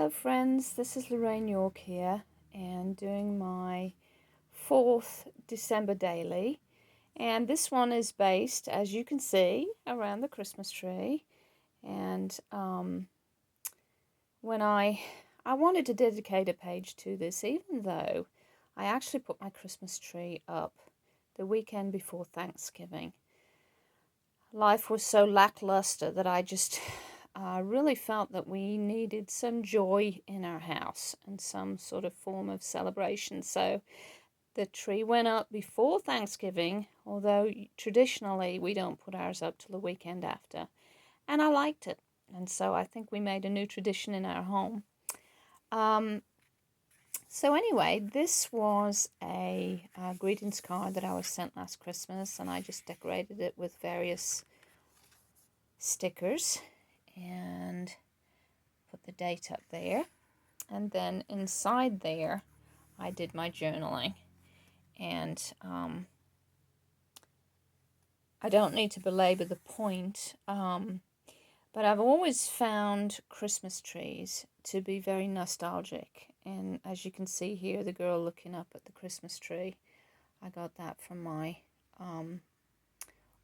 Hello friends, this is Lorraine York here and doing my 4th December daily, and this one is based, as you can see, around the Christmas tree. And when I wanted to dedicate a page to this, even though I actually put my Christmas tree up the weekend before Thanksgiving. Life was so lackluster that I just really felt that we needed some joy in our house and some sort of form of celebration. So the tree went up before Thanksgiving, although traditionally we don't put ours up till the weekend after. And I liked it. And so I think we made a new tradition in our home. So anyway, this was a greetings card that I was sent last Christmas, and I just decorated it with various stickers and put the date up there. And then inside there, I did my journaling. And I don't need to belabor the point, but I've always found Christmas trees to be very nostalgic. And as you can see here, the girl looking up at the Christmas tree, I got that from my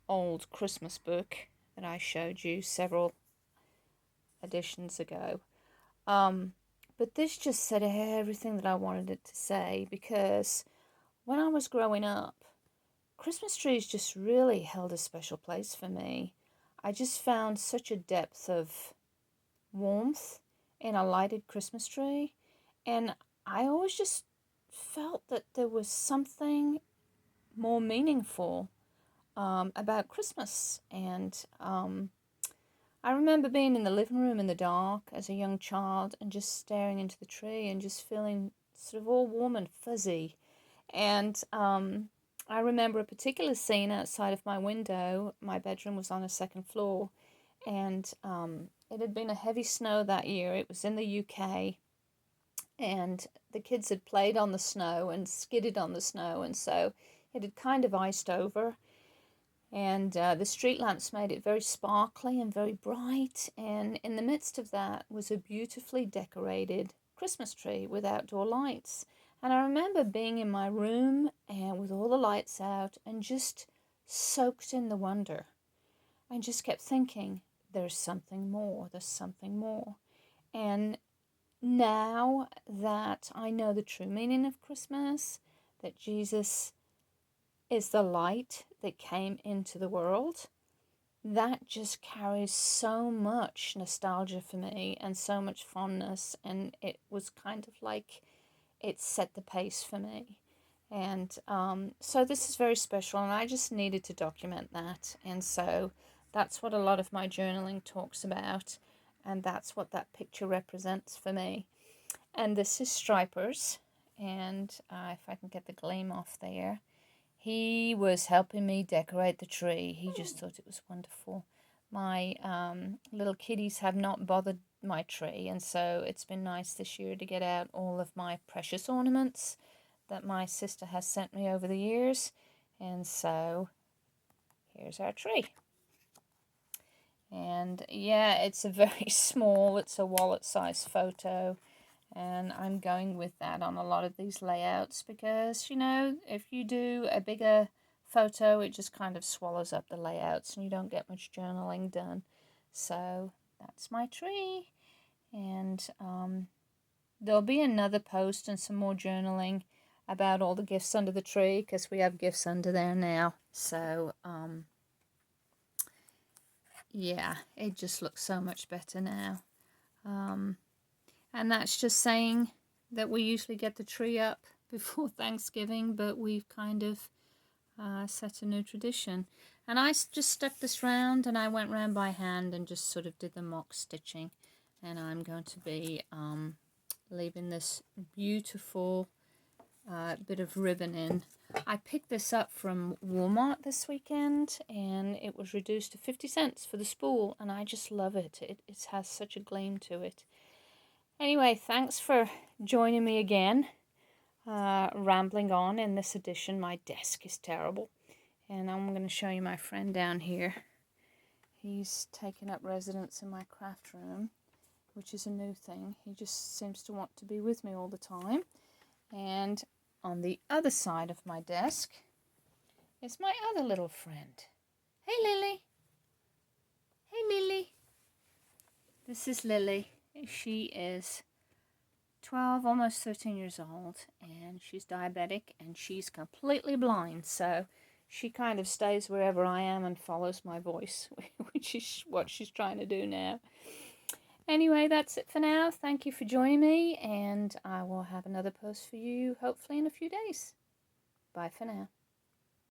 old Christmas book that I showed you several editions ago. But this just said everything that I wanted it to say, because when I was growing up, Christmas trees just really held a special place for me. I just found such a depth of warmth in a lighted Christmas tree, and I always just felt that there was something more meaningful about Christmas. And I remember being in the living room in the dark as a young child and just staring into the tree and just feeling sort of all warm and fuzzy. And I remember a particular scene outside of my window. My bedroom was on a second floor, and it had been a heavy snow that year. It was in the UK, and the kids had played on the snow and skidded on the snow, and so it had kind of iced over. And the street lamps made it very sparkly and very bright. And in the midst of that was a beautifully decorated Christmas tree with outdoor lights. And I remember being in my room and with all the lights out and just soaked in the wonder. And just kept thinking, there's something more, there's something more. And now that I know the true meaning of Christmas, that Jesus is the light that came into the world, that just carries so much nostalgia for me and so much fondness. And it was kind of like it set the pace for me. And so this is very special, and I just needed to document that. And so that's what a lot of my journaling talks about, and that's what that picture represents for me. And this is Stripers, and if I can get the gleam off there, he was helping me decorate the tree. He just thought it was wonderful. My little kitties have not bothered my tree, and so it's been nice this year to get out all of my precious ornaments that my sister has sent me over the years. And so here's our tree. And yeah, it's a very small, it's a wallet size photo. And I'm going with that on a lot of these layouts because, you know, if you do a bigger photo, it just kind of swallows up the layouts and you don't get much journaling done. So that's my tree. And there'll be another post and some more journaling about all the gifts under the tree, because we have gifts under there now. So yeah, it just looks so much better now. And that's just saying that we usually get the tree up before Thanksgiving, but we've kind of set a new tradition. And I just stuck this round, and I went round by hand and just sort of did the mock stitching. And I'm going to be leaving this beautiful bit of ribbon in. I picked this up from Walmart this weekend, and it was reduced to 50 cents for the spool, and I just love it. It has such a gleam to it. Anyway, thanks for joining me again, rambling on in this edition. My desk is terrible, and I'm going to show you my friend down here. He's taken up residence in my craft room, which is a new thing. He just seems to want to be with me all the time. And on the other side of my desk is my other little friend. Hey, Lily. Hey, Lily. This is Lily. She is 12, almost 13 years old, and she's diabetic, and she's completely blind, so she kind of stays wherever I am and follows my voice, which is what she's trying to do now. Anyway, that's it for now. Thank you for joining me, and I will have another post for you hopefully in a few days. Bye for now.